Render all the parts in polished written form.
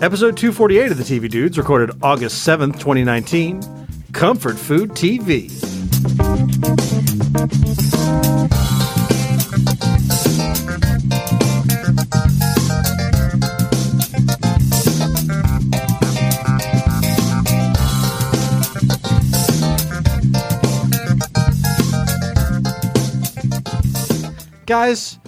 Episode 248 of the TV Dudes, recorded August 7th, 2019. Comfort Food TV. Guys,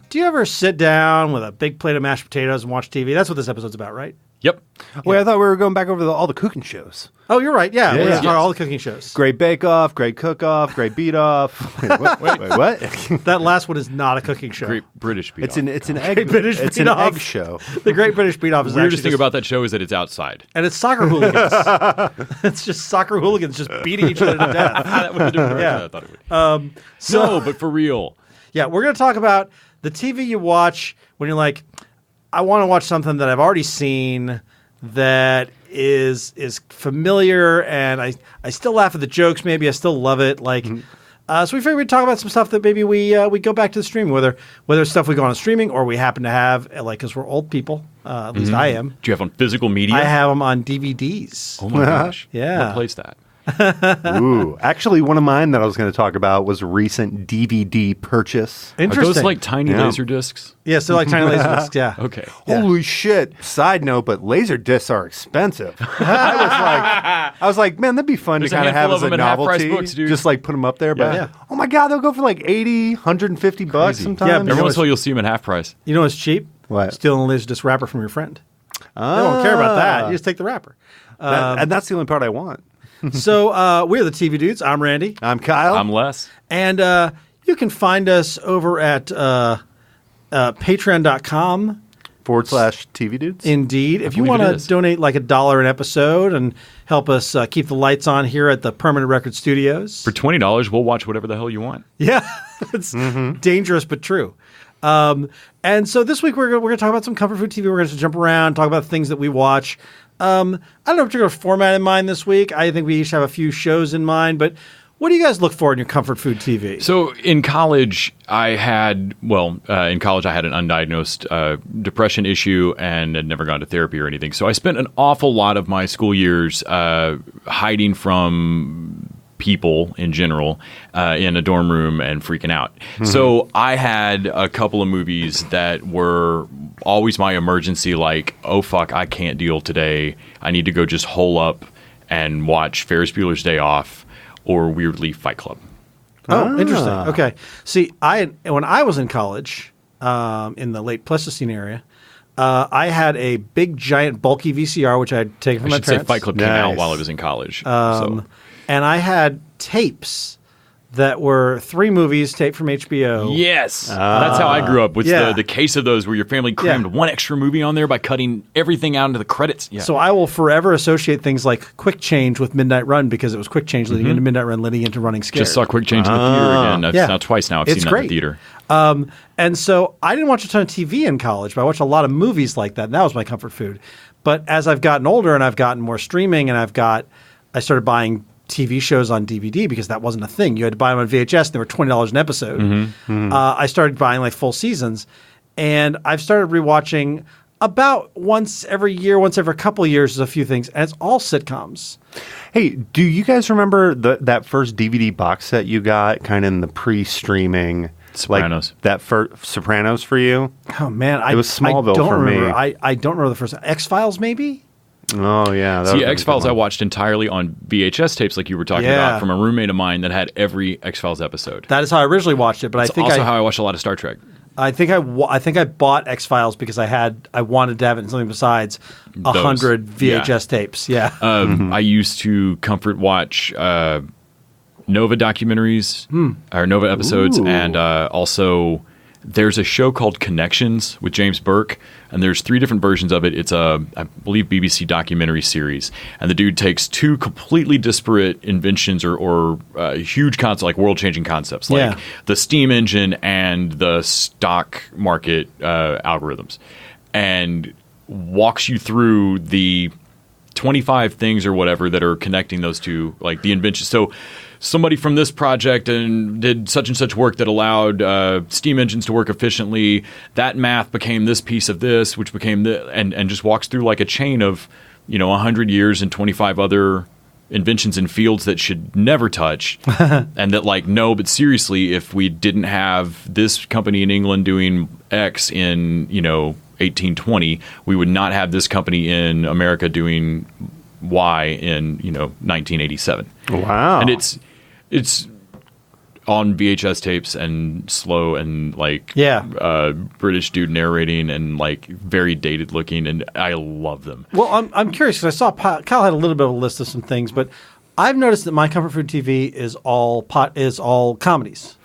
do you ever sit down with a big plate of mashed potatoes and watch TV? That's what this episode's about, right? Yep. Wait, I thought we were going back over all the cooking shows. Oh, you're right. Yeah, we're talking all the cooking shows. Great Bake Off, Great Cook Off, Great Beat Off. Wait, what? That last one is not a cooking show. Great British Beat Off. It's an egg. Great British it's Beat an Off. egg show. The Great British Beat Off is The weirdest actually thing about that show is that it's outside. and it's soccer hooligans. It's just soccer hooligans just beating each other to death. That would have been Yeah. I thought it would. So, No, but for real. yeah, we're going to talk about the TV you watch when you're like, I want to watch something that I've already seen that is familiar, and I still laugh at the jokes. Maybe I still love it. Like, so we figured we'd talk about some stuff that maybe we go back to the streaming, whether it's stuff we go on streaming or we happen to have, like, because we're old people. At least I am. Do you have on physical media? I have them on DVDs. Oh my gosh. Yeah. What place that? Ooh, actually, one of mine that I was going to talk about was a recent DVD purchase. Are Interesting. those like tiny Yeah. laser discs? Yes, they're like tiny laser discs. Yeah. Okay. Yeah. Holy shit! Side note, but laser discs are expensive. I was like, man, that'd be fun There's to a kind of have handful as of a them at half-price novelty. books, dude. Just like put them up there. But Yeah. oh my god, they'll go for like 80, 150 bucks Crazy. sometimes. Yeah, Every once in a while you'll see them at half price. You know what's cheap? What? Stealing a laser disc wrapper from your friend. They don't care about that. You just take the wrapper. And that's the only part I want. So we're the TV Dudes. I'm Randy. I'm Kyle. I'm Les. And you can find us over at patreon.com. /TV dudes. Indeed. If you believe want it to is. donate like $1 an episode and help us keep the lights on here at the Permanent Record Studios. For $20, we'll watch whatever the hell you want. Yeah. It's dangerous but true. And so this week we're going to talk about some comfort food TV. We're going to jump around, talk about things that we watch. I don't have a particular format in mind this week. I think we each have a few shows in mind, but what do you guys look for in your comfort food TV? So in college, I had an undiagnosed depression issue and had never gone to therapy or anything. So I spent an awful lot of my school years hiding from people in general in a dorm room and freaking out. So I had a couple of movies that were always my emergency, like, oh fuck, I can't deal today. I need to go just hole up and watch Ferris Bueller's Day Off or weirdly Fight Club. Oh, interesting. Okay. See, when I was in college, in the late Pleistocene area, I had a big, giant, bulky VCR, which I had taken from I my should say parents. Fight Club came out Nice. while I was in college. And I had tapes that were 3 movies taped from HBO. Yes. That's how I grew up, with yeah. the case of those where your family crammed one extra movie on there by cutting everything out into the credits. Yeah. So I will forever associate things like Quick Change with Midnight Run because it was Quick Change leading into Midnight Run, leading into Running Scared. Just saw Quick Change in the theater again. Yeah. Now twice now I've It's seen that great. in the theater. And so I didn't watch a ton of TV in college, but I watched a lot of movies like that, and that was my comfort food. But as I've gotten older and I've gotten more streaming and I started buying TV shows on DVD because that wasn't a thing. You had to buy them on VHS, and they were $20 an episode. I started buying like full seasons, and I've started rewatching about once every year, once every couple of years, there's a few things, and it's all sitcoms. Hey, do you guys remember that first DVD box set you got, kind of in the pre-streaming? Sopranos. Like that first Sopranos for you? Oh man, It was Smallville I don't for me. remember. I don't remember the first X-Files maybe. Oh yeah. See, X-Files I watched entirely on VHS tapes, like you were talking Yeah. about, from a roommate of mine that had every X-Files episode. That is how I originally watched it, but That's I think also how I watched a lot of Star Trek. I think I bought X-Files because I wanted to have it in something besides 100 VHS tapes. Yeah. I used to comfort watch Nova documentaries or Nova episodes, Ooh. and also there's a show called Connections with James Burke, and there's 3 different versions of it. It's a, I believe, BBC documentary series, and the dude takes 2 completely disparate inventions or huge concepts, like world-changing concepts, like Yeah. the steam engine and the stock market algorithms, and walks you through the 25 things or whatever that are connecting those two, like the invention. So somebody from this project and did such and such work that allowed steam engines to work efficiently. That math became this piece of this, which became the and just walks through like a chain of 100 years and 25 other inventions in fields that should never touch, and that like no, but seriously, if we didn't have this company in England doing X in 1820, we would not have this company in America doing Y in 1987. Wow. And it's on VHS tapes and slow and like British dude narrating and like very dated looking, and I love them. Well, I'm curious because I saw Kyle had a little bit of a list of some things, but I've noticed that my comfort food TV is all comedies.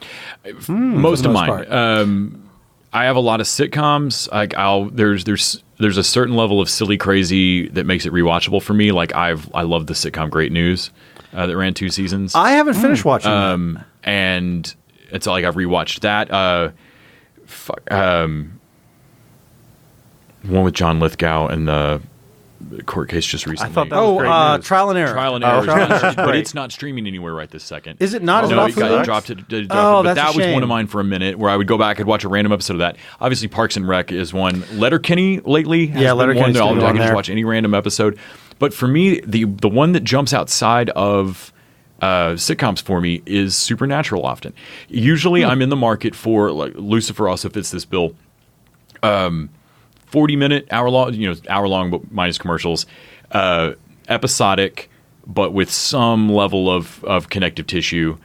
Most of mine. I have a lot of sitcoms. Like there's a certain level of silly crazy that makes it rewatchable for me. Like I love the sitcom Great News that ran 2 seasons. I haven't finished watching that. And it's like I've rewatched that. One with John Lithgow and the court case just recently. I thought that was Great News. Trial and Error. Trial and Error, but it's not streaming anywhere right this second. Is it not? Is it No, off it the got Netflix? dropped. But that's that a was shame. one of mine for a minute, where I would go back and watch a random episode of that. Obviously, Parks and Rec is one. Letterkenny lately has been Letterkenny's one that been I on can just there. watch any random episode. But for me, the one that jumps outside of sitcoms for me is Supernatural. Often, usually, I'm in the market for like Lucifer. Also fits this bill. 40-minute, hour long, but minus commercials. Episodic, but with some level of connective tissue,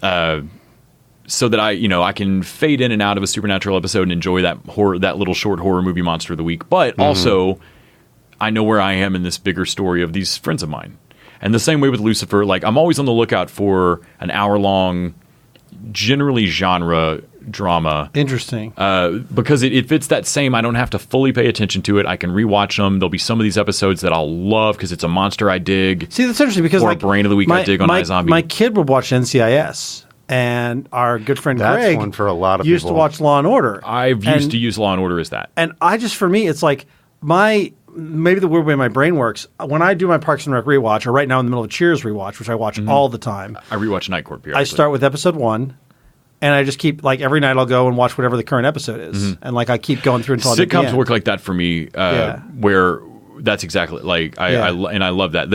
so that I can fade in and out of a Supernatural episode and enjoy that little short horror movie monster of the week. But also, I know where I am in this bigger story of these friends of mine. And the same way with Lucifer, like I'm always on the lookout for an hour-long, generally genre drama. Interesting. Because it fits that same, I don't have to fully pay attention to it. I can rewatch them. There'll be some of these episodes that I'll love because it's a monster I dig. See, that's interesting because Or a Brain of the Week I dig on iZombie. My kid would watch NCIS, and our good friend That's Greg one for a lot of used people. to watch Law and Order. I've used to use Law and Order as that. And for me, it's like maybe the weird way my brain works. When I do my Parks and Rec rewatch, or right now in the middle of a Cheers rewatch, which I watch all the time, I rewatch Night Court periodically. I start with episode 1, and I just keep, like, every night I'll go and watch whatever the current episode is. And, like, I keep going through until I get to the Sitcoms end. work like that for me, where that's exactly, like, I love that.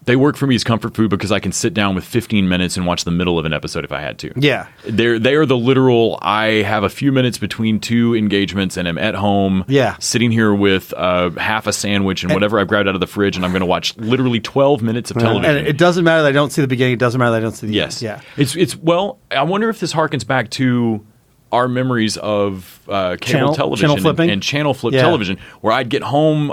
They work for me as comfort food because I can sit down with 15 minutes and watch the middle of an episode if I had to. Yeah. They are the literal, I have a few minutes between 2 engagements and I'm at home sitting here with half a sandwich and whatever I've grabbed out of the fridge, and I'm going to watch literally 12 minutes of television. And it doesn't matter that I don't see the beginning. It doesn't matter that I don't see the Yes. end. Yeah. It's well, I wonder if this harkens back to our memories of cable television channel flipping? and channel flip television, where I'd get home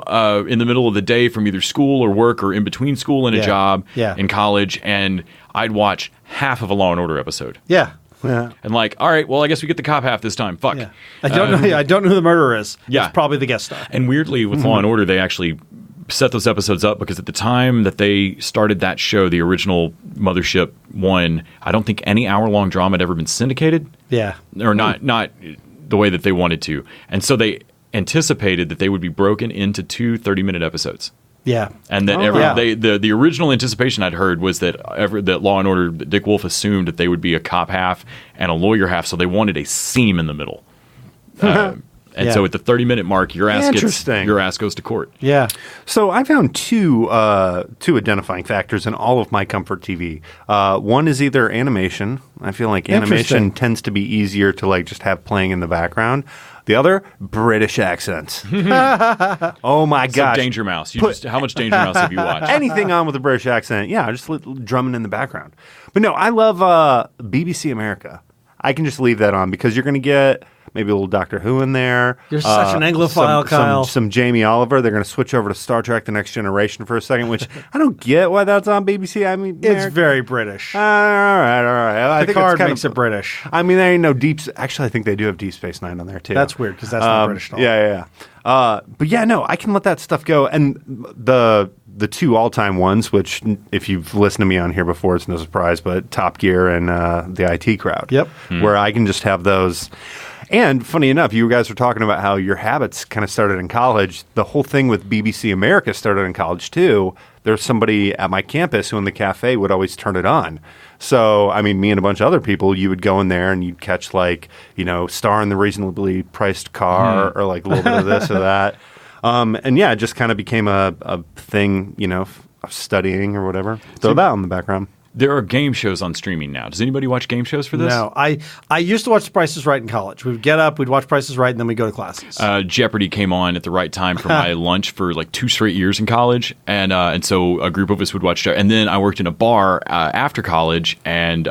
in the middle of the day from either school or work or in between school and a job in college, and I'd watch half of a Law and Order episode. Yeah. And like, all right, well, I guess we get the cop half this time. Fuck. Yeah. I don't know. I don't know who the murderer is. Yeah. It's probably the guest star. And weirdly, with Law and Order, they actually set those episodes up because at the time that they started that show, the original Mothership one, I don't think any hour-long drama had ever been syndicated. Yeah. Or not the way that they wanted to. And so they anticipated that they would be broken into 2 30-minute episodes. Yeah. And that the original anticipation I'd heard was that Law and Order, Dick Wolf assumed that they would be a cop half and a lawyer half, so they wanted a seam in the middle. So at the 30-minute mark, your ass goes to court. Yeah. So I found two identifying factors in all of my comfort TV. One is either animation. I feel like animation tends to be easier to like just have playing in the background. The other, British accents. Oh my gosh. So Danger Mouse. How much Danger Mouse have you watched? Anything on with a British accent, just drumming in the background. But no, I love BBC America. I can just leave that on because you're going to get maybe a little Doctor Who in there. You're such an Anglophile, Kyle. Some Jamie Oliver. They're going to switch over to Star Trek: The Next Generation for a second, which I don't get why that's on BBC. I mean, It's very British. all right. I think Picard it's kind makes of it British. I mean, there ain't no deep. Actually, I think they do have Deep Space Nine on there too. That's weird because that's not British at all. Yeah. But yeah, no, I can let that stuff go. And the 2 all-time ones, which if you've listened to me on here before, it's no surprise, but Top Gear and the IT Crowd. Yep. Where I can just have those. And funny enough, you guys were talking about how your habits kind of started in college. The whole thing with BBC America started in college too. There's somebody at my campus who in the cafe would always turn it on. So, I mean, me and a bunch of other people, you would go in there and you'd catch like, Star in the Reasonably Priced Car or like a little bit of this or that. And yeah, it just kind of became a thing, of studying or whatever. Throw that on the background. There are game shows on streaming now. Does anybody watch game shows for this? No. I used to watch Price is Right in college. We'd get up, we'd watch Price is Right, and then we'd go to classes. Jeopardy came on at the right time for my lunch for like 2 straight years in college. And so a group of us would watch Jeopardy. And then I worked in a bar after college, and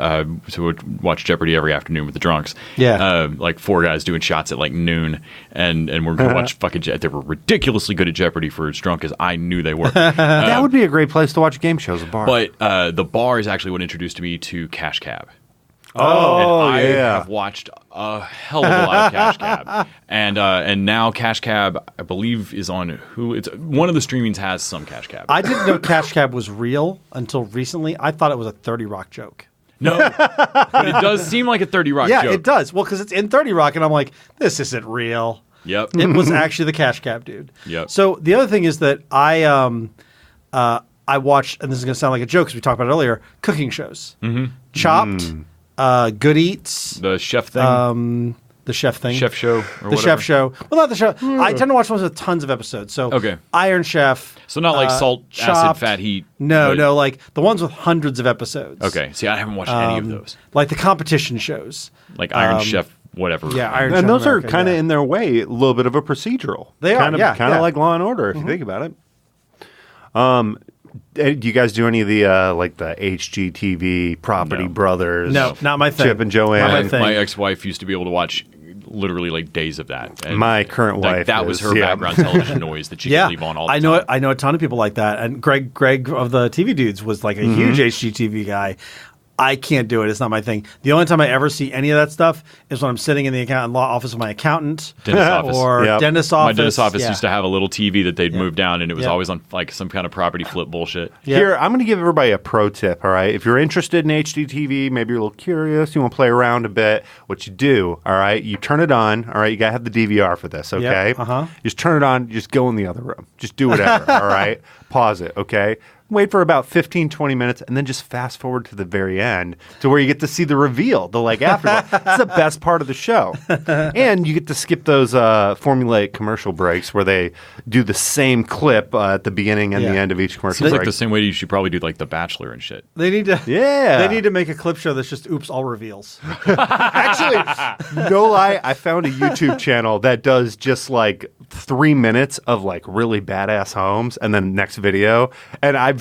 so we'd watch Jeopardy every afternoon with the drunks. Yeah. Like 4 guys doing shots at like noon. And we're going to watch fucking Jeopardy. They were ridiculously good at Jeopardy for as drunk as I knew they were. That would be a great place to watch game shows, a bar. But the bar is actually what introduced me to Cash Cab. Oh, and I yeah. have watched a hell of a lot of Cash Cab, and now Cash Cab, I believe, is on Hulu. It's one of the streamings has some Cash Cab. I didn't know Cash Cab was real until recently. I thought it was a 30 Rock joke. No, but it does seem like a 30 Rock joke. Yeah, it does. Well, because it's in 30 Rock, and I'm like, this isn't real. Yep. It was actually the Cash Cab dude. Yep. So the other thing is that I watch, and this is going to sound like a joke because we talked about it earlier, cooking shows. Mm-hmm. Chopped, Good Eats. The chef thing. The chef thing. Chef show or The whatever. chef show. Well, not the show. I tend to watch ones with tons of episodes. So Okay. Iron Chef. So not like Salt, Chopped. Acid, Fat, Heat. No, but- no, like the ones with hundreds of episodes. Okay. See, I haven't watched any of those. Like the competition shows. Like Iron Chef, whatever. Yeah, Iron Chef And those America, are kind of yeah. in their way a little bit of a procedural. They are, kind of, yeah, kind of yeah. like Law and Order if you think about it. Do you guys do any of the like the HGTV Property No. Brothers? No, not my thing. Chip and Joanne. Not my thing. My ex-wife used to be able to watch literally like days of that. And My current like, wife that was is, her yeah. background television noise that she Yeah, could leave on all the I know time. it. I know a ton of people like that. And Greg of the TV Dudes was like a huge HGTV guy. I can't do it. It's not my thing. The only time I ever see any of that stuff is when I'm sitting in the law office with my accountant Dentist office. or Yep. dentist My office. dentist office Yeah. used to have a little TV that they'd move down, and it was Yeah. always on like some kind of property flip bullshit. Yeah. Here, I'm going to give everybody a pro tip, all right? If you're interested in HGTV, maybe you're a little curious, you want to play around a bit, what you do, all right, you turn it on, all right? You got to have the DVR for this, okay? uh-huh. You just turn it on, you just go in the other room. Just do whatever, all right? Pause it, okay? Wait for about 15, 20 minutes, and then just fast forward to the very end to where you get to see the reveal, the like aftermath. That's the best part of the show. And you get to skip those formulaic commercial breaks where they do the same clip at the beginning and Yeah. the end of each commercial It's break. like the same way you should probably do like The Bachelor and shit. They need to. Yeah. They need to make a clip show that's just oops, all reveals. Actually, no lie, I found a YouTube channel that does just like 3 minutes of like really badass homes and then next video. And I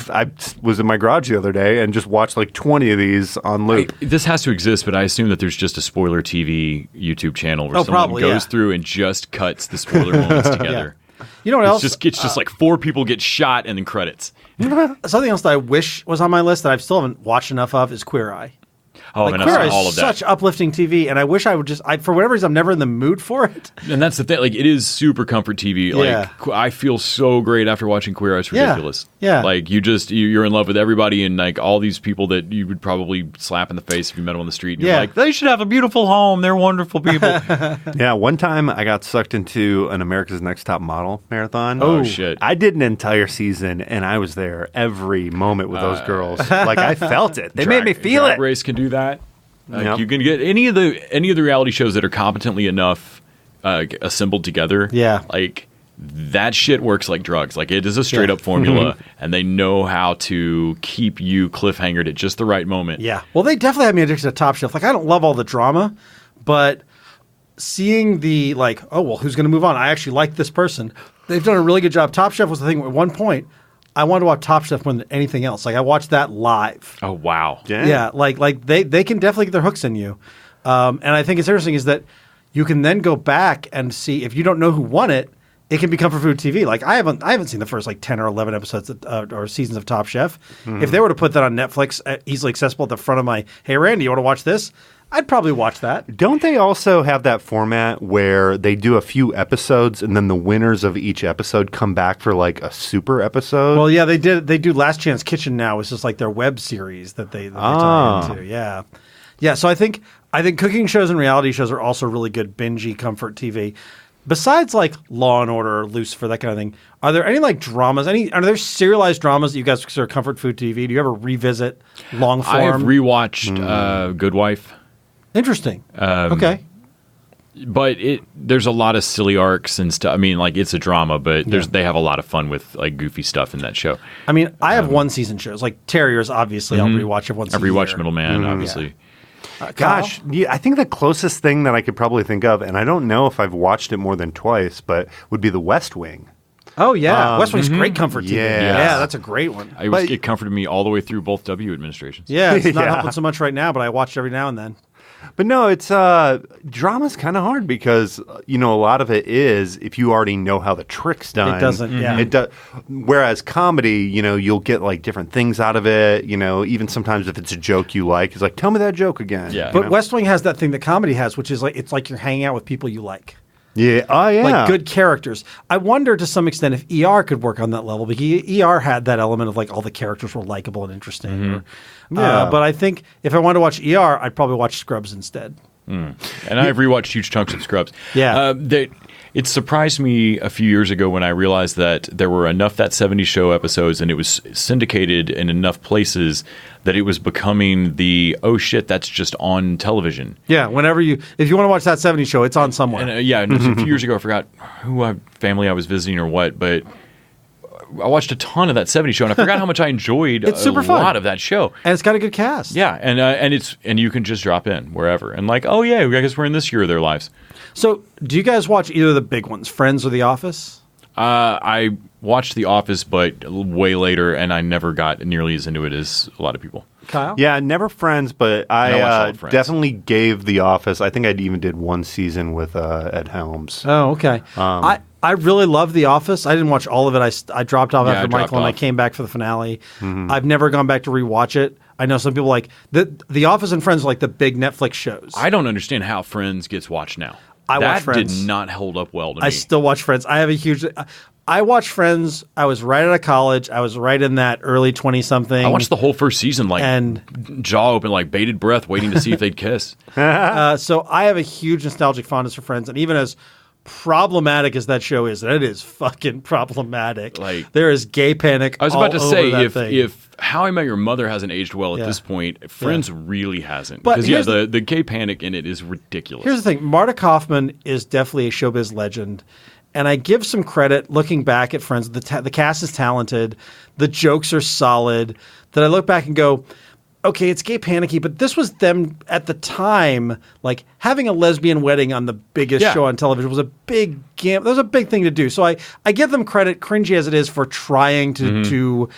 was in my garage the other day and just watched like 20 of these on loop. This has to exist, but I assume that there's just a spoiler TV YouTube channel where Oh, someone probably, goes yeah. through and just cuts the spoiler moments together. You know what else? It's just like 4 people get shot and then credits. Something else that I wish was on my list that I still haven't watched enough of is Queer Eye. Oh, Like and Queer I've Eye seen all is of that. such uplifting TV, and I wish I would just. For whatever reason, I'm never in the mood for it. And that's the thing. Like, it is super comfort TV. Yeah. Like, I feel so great after watching Queer Eye. It's Yeah. ridiculous. Yeah. Like, you're in love with everybody, and like all these people that you would probably slap in the face if you met them on the street. And Yeah. You're like, they should have a beautiful home. They're wonderful people. Yeah, one time I got sucked into an America's Next Top Model marathon. Oh, shit. I did an entire season and I was there every moment with those girls. Like I felt it. They made me feel Drag it. Race can do that. Like, Yep. You can get any of the reality shows that are competently enough assembled together. Yeah. Like that shit works like drugs. Like it is a straight up formula, and they know how to keep you cliffhangered at just the right moment. Yeah. Well, they definitely had me addicted to Top Chef. Like, I don't love all the drama, but seeing the, like, oh, well, who's going to move on? I actually like this person. They've done a really good job. Top Chef was the thing at one point. I wanted to watch Top Chef more than anything else. Like, I watched that live. Oh wow. Yeah. Like they can definitely get their hooks in you. And I think it's interesting is that you can then go back and see if you don't know who won it, it can be comfort food TV. Like I haven't seen the first like 10 or 11 episodes or seasons of Top Chef. If they were to put that on Netflix, easily accessible at the front of my, hey Randy, you want to watch this? I'd probably watch that. Don't they also have that format where they do a few episodes and then the winners of each episode come back for like a super episode? Well, yeah, they do Last Chance Kitchen now. It's just like their web series that they tie into. Yeah. Yeah, so I think cooking shows and reality shows are also really good bingey comfort TV. Besides like Law and Order or Lucifer, that kind of thing, are there any like dramas? Are there serialized dramas that you guys consider comfort food TV? Do you ever revisit long form? I have rewatched Good Wife. Interesting. Okay. But there's a lot of silly arcs and stuff. I mean, like it's a drama, but they have a lot of fun with like goofy stuff in that show. I mean, I have one season shows like Terriers. Obviously, I'll rewatch it once. I've rewatched Middleman, obviously. Gosh, yeah, I think the closest thing that I could probably think of, and I don't know if I've watched it more than twice, but would be The West Wing. Oh yeah, West Wing's great comfort TV. Yeah. That's a great one. It comforted me all the way through both W administrations. Yeah, it's not helping so much right now, but I watch every now and then. But no, it's drama's kind of hard because a lot of it is if you already know how the trick's done. It doesn't. Yeah. It does. Whereas comedy, you'll get like different things out of it. Even sometimes if it's a joke you like, it's like tell me that joke again. Yeah. But West Wing has that thing that comedy has, which is like it's like you're hanging out with people you like. Yeah. Oh yeah. Like good characters. I wonder to some extent if ER could work on that level because ER had that element of like all the characters were likable and interesting. But I think if I wanted to watch ER, I'd probably watch Scrubs instead. And I've rewatched huge chunks of Scrubs. Yeah. It surprised me a few years ago when I realized that there were enough That 70s Show episodes and it was syndicated in enough places that it was becoming oh shit, that's just on television. Yeah, if you want to watch That 70s Show, it's on somewhere. And, and a few years ago I forgot family I was visiting or what, but I watched a ton of That 70s Show and I forgot how much I enjoyed it's super fun. Lot of that show. And it's got a good cast. Yeah, and you can just drop in wherever. And like, oh yeah, I guess we're in this year of their lives. So, do you guys watch either of the big ones, Friends or The Office? I watched The Office, but way later, and I never got nearly as into it as a lot of people. Kyle? Yeah, never Friends, but I Friends. definitely gave The Office. I think I even did one season with Ed Helms. Oh, okay. I really love The Office. I didn't watch all of it. I dropped off after Michael, and I came back for the finale. I've never gone back to rewatch it. I know some people like The Office and Friends are like the big Netflix shows. I don't understand how Friends gets watched now. I watch Friends. That did not hold up well to me. I still watch Friends. I watched Friends. I was right out of college. I was right in that early 20-something. I watched the whole first season, jaw open, like bated breath, waiting to see if they'd kiss. So I have a huge nostalgic fondness for Friends, and even as problematic as that show is, and it is fucking problematic. Like there is gay panic. I was all about to say thing. if How I Met Your Mother hasn't aged well at this point, Friends really hasn't. Because the gay panic in it is ridiculous. Here's the thing: Marta Kaufman is definitely a showbiz legend. And I give some credit looking back at Friends. The cast is talented. The jokes are solid. That I look back and go, okay, it's gay panicky, but this was them at the time, like having a lesbian wedding on the biggest show on television was a big that was a big thing to do. So I give them credit, cringy as it is, for trying to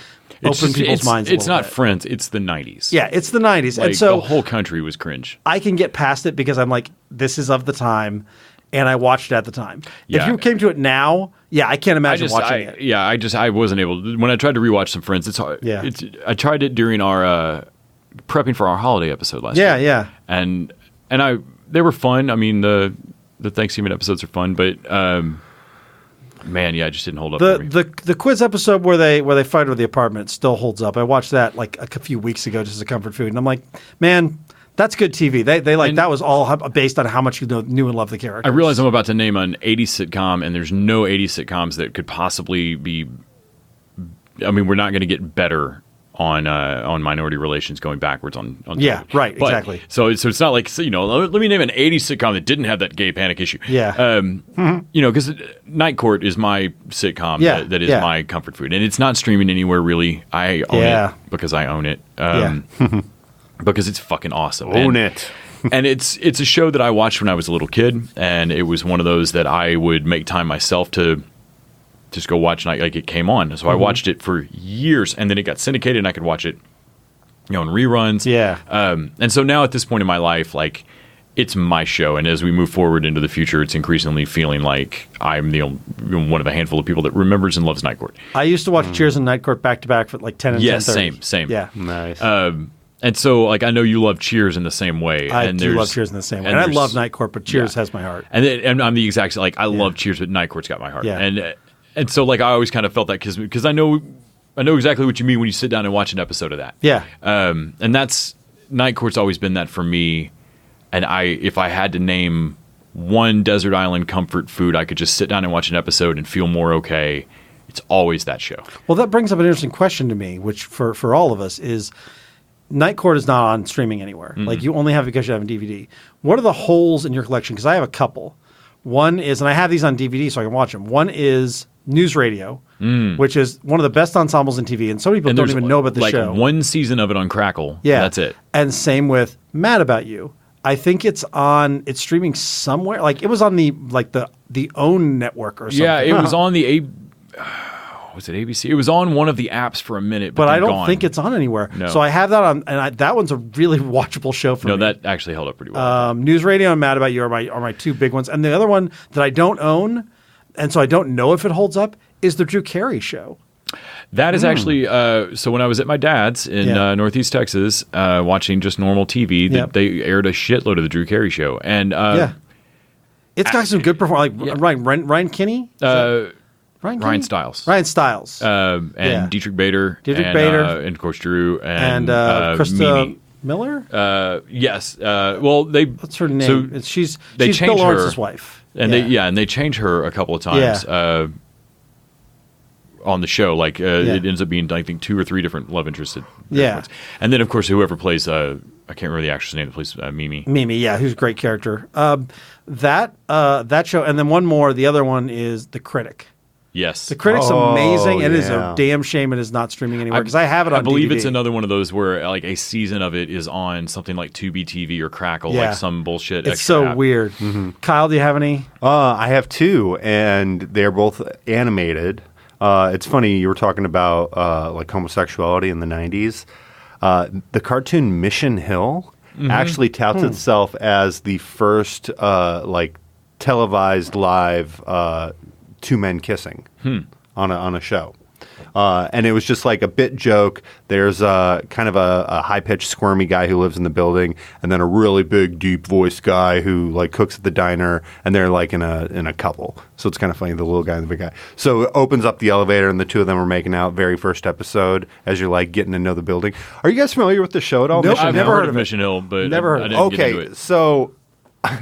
open people's minds a little bit. It's not Friends, it's the 90s. Yeah, it's the 90s. Like, and so the whole country was cringe. I can get past it because I'm like, this is of the time. And I watched it at the time. If you came to it now, I can't imagine watching it. Yeah, I wasn't able to. When I tried to rewatch some Friends, it's hard. Yeah. I tried it during our prepping for our holiday episode last year. Yeah. And they were fun. I mean, the Thanksgiving episodes are fun, but man, it just didn't hold up for me. The quiz episode where they fight over the apartment still holds up. I watched that like a few weeks ago just as a comfort food, and I'm like, man, that's good TV. That was all based on how much you knew and loved the characters. I realize I'm about to name an 80s sitcom, and there's no 80s sitcoms that could possibly be. I mean, we're not going to get better on minority relations going backwards on yeah, television. right, exactly. So it's not like let me name an 80s sitcom that didn't have that gay panic issue. Yeah. Because Night Court is my sitcom that is my comfort food, and it's not streaming anywhere really. I own it because I own it. Because it's fucking awesome. Own it. And it's a show that I watched when I was a little kid, and it was one of those that I would make time myself to just go watch, and like it came on. So I watched it for years, and then it got syndicated, and I could watch it, in reruns. Yeah. And so now at this point in my life, like it's my show, and as we move forward into the future, it's increasingly feeling like I'm one of a handful of people that remembers and loves Night Court. I used to watch Cheers and Night Court back to back for like 10 and 10:30. Yeah, same. Yeah, nice. And so, like, I know you love Cheers in the same way. I do love Cheers in the same way. And I love Night Court, but Cheers has my heart. And I'm the exact same. Like, I love Cheers, but Night Court's got my heart. Yeah. And so, like, I always kind of felt that because I know exactly what you mean when you sit down and watch an episode of that. Yeah. And that's Night Court's always been that for me. And if I had to name one desert island comfort food, I could just sit down and watch an episode and feel more okay. It's always that show. Well, that brings up an interesting question to me, which for all of us is Night Court is not on streaming anywhere. Mm-hmm. Like you only have it because you have a DVD. What are the holes in your collection? Because I have a couple. One is, and I have these on DVD so I can watch them. One is News Radio, which is one of the best ensembles in TV, and so many people don't even know about the show. One season of it on Crackle. Yeah, that's it. And same with Mad About You. I think it's streaming somewhere. Like it was on the OWN network or something. Yeah, it was on the was it ABC? It was on one of the apps for a minute, but I don't think it's on anywhere. No. So I have that on, and that one's a really watchable show for me. No, that actually held up pretty well. News Radio and Mad About You are my two big ones, and the other one that I don't own, and so I don't know if it holds up, is the Drew Carey Show. That is actually so. When I was at my dad's in Northeast Texas, watching just normal TV, they aired a shitload of the Drew Carey Show, and it's got some good performance. Like Ryan Kinney. Ryan Stiles. Ryan Stiles. And Dietrich Bader. And of course Drew. And Krista Mimi. Miller? Yes. Well, what's her name? So she's changed Bill Lawrence's wife. And they change her a couple of times on the show. Like it ends up being, I think, 2 or 3 different love interests. And then, of course, whoever plays, I can't remember the actress name that plays Mimi. Mimi, who's a great character. That show. And then one more. The other one is The Critic. Yes. The Critic's amazing. It is a damn shame it is not streaming anywhere because I have it on DVD. I believe it's another one of those where like a season of it is on something like Tubi TV or Crackle, like some bullshit. It's so app. weird. Mm-hmm. Kyle, do you have any? I have 2, and they're both animated. It's funny, you were talking about like homosexuality in the 90s. The cartoon Mission Hill actually touts itself as the first like televised live 2 men kissing on a show. And it was just like a bit joke. There's kind of a high-pitched, squirmy guy who lives in the building, and then a really big, deep-voiced guy who like cooks at the diner, and they're like in a couple. So it's kind of funny, the little guy and the big guy. So it opens up the elevator, and the 2 of them are making out, very first episode, as you're like getting to know the building. Are you guys familiar with the show at all? Nope, I've never heard of Mission Hill, but never heard. I didn't get into it. So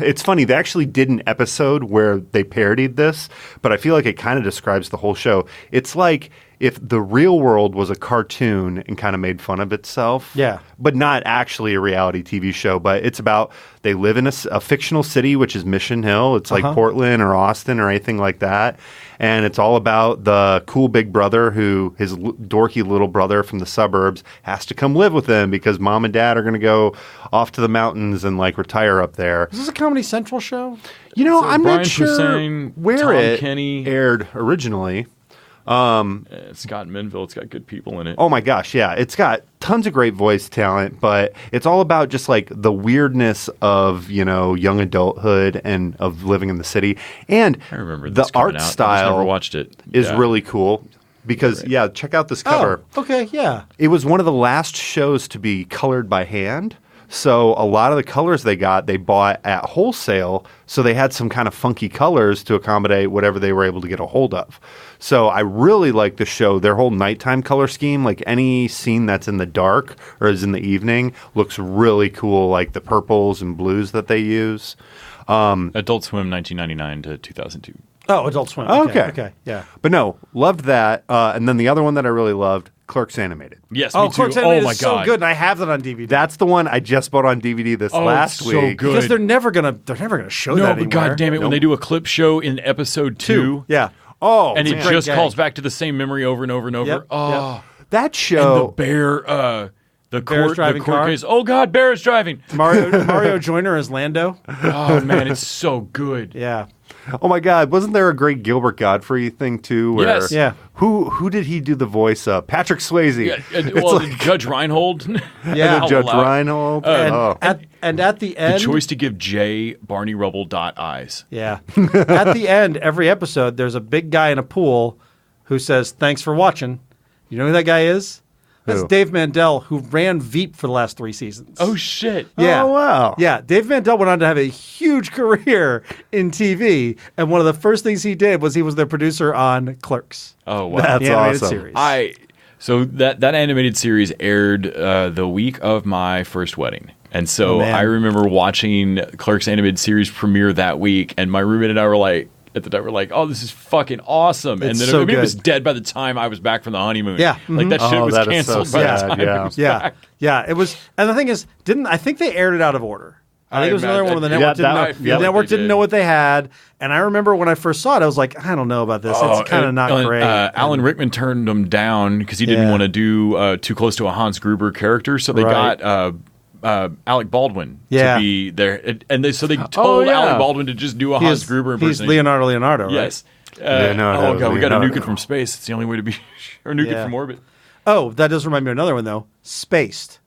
it's funny. They actually did an episode where they parodied this, but I feel like it kind of describes the whole show. It's like if the real world was a cartoon and kind of made fun of itself, but not actually a reality TV show. But it's about they live in a fictional city, which is Mission Hill. It's like Portland or Austin or anything like that. And it's all about the cool big brother who his dorky little brother from the suburbs has to come live with him because mom and dad are going to go off to the mountains and like retire up there. Is this a Comedy Central show? You know, I'm Brian not sure Posehn, where Tom it Kenny. aired originally. Scott Menville. It's got good people in it. Oh my gosh, yeah. It's got tons of great voice talent, but it's all about just like the weirdness of, young adulthood and of living in the city. And I remember the art style I just never watched it. Is really cool because, check out this cover. Oh, okay, yeah. It was one of the last shows to be colored by hand. So a lot of the colors they bought at wholesale. So they had some kind of funky colors to accommodate whatever they were able to get a hold of. So I really like the show. Their whole nighttime color scheme, like any scene that's in the dark or is in the evening, looks really cool. Like the purples and blues that they use. Adult Swim, 1999 to 2002. Oh, Adult Swim. Okay, yeah. But no, loved that. And then the other one that I really loved, Clerks Animated. Yes, me too. Clerks Animated my is God. so good, and I have that on DVD. That's the one I just bought on DVD this last week. So good. Because they're never gonna show that anymore. No, but God damn it, when they do a clip show in episode 2. Yeah. Oh, and it just calls back to the same memory over and over and over. Yep. Oh, that show. And the bear, the court car. case. Oh God, Bear is driving. Mario Joyner as Lando. Oh man, it's so good. Yeah. Oh my God, wasn't there a great Gilbert Godfrey thing too? Where, yes. Yeah. Who did he do the voice of? Patrick Swayze. Yeah, Judge Reinhold. Yeah. Judge Reinhold. And at the end, the choice to give Jay Barney Rubble eyes. Yeah. At the end, every episode, there's a big guy in a pool who says, "Thanks for watching." You know who that guy is? That's Dave Mandel, who ran Veep for the last 3 seasons. Oh, shit. Yeah. Oh, wow. Yeah. Dave Mandel went on to have a huge career in TV. And one of the first things he did was he was the producer on Clerks. Oh, wow. That's the animated awesome. series. So that animated series aired the week of my first wedding. And so I remember watching Clerks animated series premiere that week, and my roommate and I were like, at the time, we're like, oh, this is fucking awesome. It's and then so it was dead by the time I was back from the honeymoon. Yeah. Like that shit was canceled by the time I was back. Yeah, it was. And the thing is, I think they aired it out of order. I think it was another one where the network didn't know what they had. And I remember when I first saw it, I was like, I don't know about this. It's kind of not great. Alan Rickman turned them down because he didn't want to do too close to a Hans Gruber character. So they got Alec Baldwin to be there. And they told Alec Baldwin to just do a Hans Gruber impersonation. He's Leonardo, right? Yes. We got to nuke it from space. It's the only way to be, or nuke it from orbit. Oh, that does remind me of another one, though. Spaced.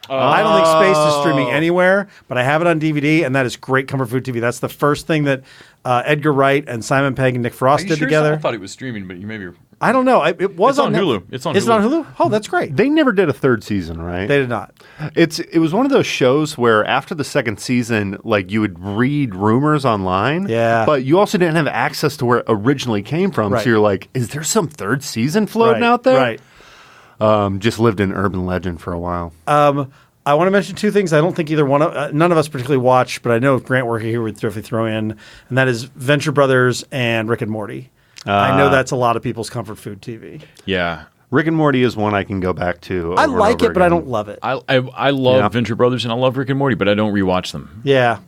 I don't think Spaced is streaming anywhere, but I have it on DVD, and that is great comfort food TV. That's the first thing that Edgar Wright and Simon Pegg and Nick Frost did together. I thought it was streaming, but you maybe... I don't know. It was on Hulu. It's on Hulu. Is it on Hulu? Oh, that's great. They never did a third season, right? They did not. It was one of those shows where after the second season, like you would read rumors online, but you also didn't have access to where it originally came from. Right. So you're like, is there some third season floating out there? Right. Just lived in urban legend for a while. I want to mention two things. I don't think none of us particularly watch, but I know if Grant were here, we'd definitely throw in, and that is Venture Brothers and Rick and Morty. I know that's a lot of people's comfort food TV. Yeah. Rick and Morty is one I can go back to. I like it, but I don't love it. I love Venture Brothers and I love Rick and Morty, but I don't rewatch them. Yeah.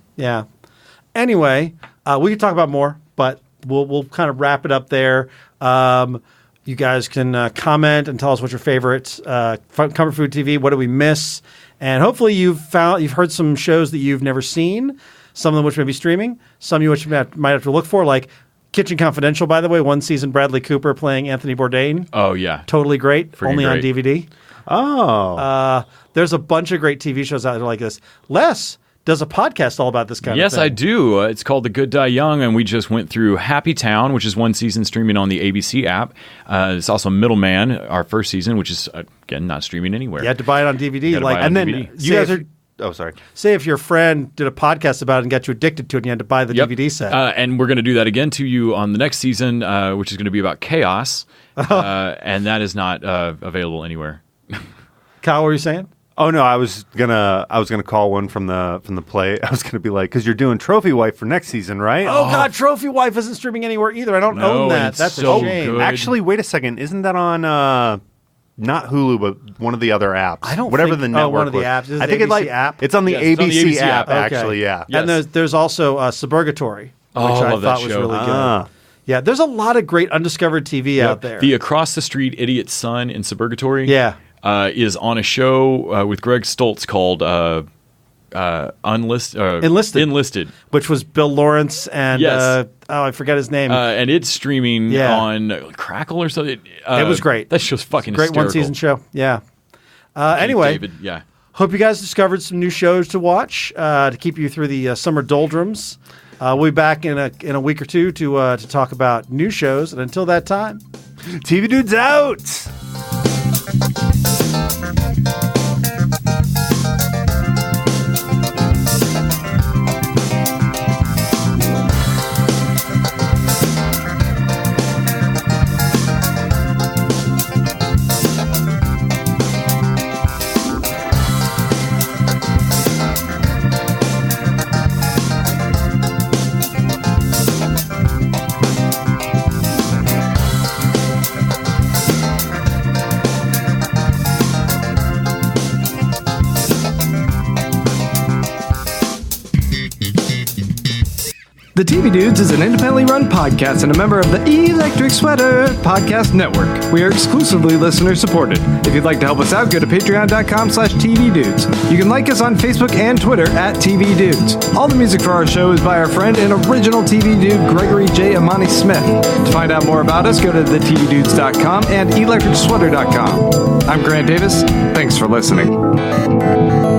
Anyway, we could talk about more, but we'll kind of wrap it up there. You guys can comment and tell us what your favorite comfort food TV. What did we miss? And hopefully you've heard some shows that you've never seen. Some of them which may be streaming. Some of which you might have to look for, like Kitchen Confidential. By the way, one season Bradley Cooper playing Anthony Bourdain. Oh yeah, totally great. Only on great. DVD. Oh, there's a bunch of great TV shows out there like this. Les does a podcast all about this kind of thing. Yes, I do. It's called The Good Die Young, and we just went through Happy Town, which is one season streaming on the ABC app. It's also Middleman, our first season, which is, again, not streaming anywhere. You had to buy it on DVD. You guys are... Oh, sorry. Say if your friend did a podcast about it and got you addicted to it and you had to buy the DVD set. And we're going to do that again to you on the next season, which is going to be about chaos. And that is not available anywhere. Kyle, what were you saying? Oh no, I was gonna call one from the play. I was gonna be like, because you're doing Trophy Wife for next season, right? Oh God, Trophy Wife isn't streaming anywhere either. I don't own that. That's so a shame. good. Actually, wait a second. Isn't that on not Hulu, but one of the other apps? I don't whatever think, the network. one of the was. apps. Is I think it's it's app. It's on the ABC app. Okay. Actually, yeah. And there's also Suburgatory, which I thought was really good. Yeah, there's a lot of great undiscovered TV out there. The Across the Street Idiot Son in Suburgatory. Yeah. Is on a show with Greg Stoltz called Enlisted, which was Bill Lawrence and I forget his name. and it's streaming on Crackle or something. It was great. That show's fucking great hysterical. one season show. Yeah. Anyway, David, yeah. Hope you guys discovered some new shows to watch to keep you through the summer doldrums. We'll be back in a week or two to talk about new shows, and until that time, TV Dudes out. The TV Dudes is an independently run podcast and a member of the Electric Sweater Podcast Network. We are exclusively listener supported. If you'd like to help us out, go to patreon.com/tvdudes. You can like us on Facebook and Twitter @tvdudes. All the music for our show is by our friend and original TV dude, Gregory J. Amani Smith. To find out more about us, go to thetvdudes.com and electricsweater.com. I'm Grant Davis. Thanks for listening.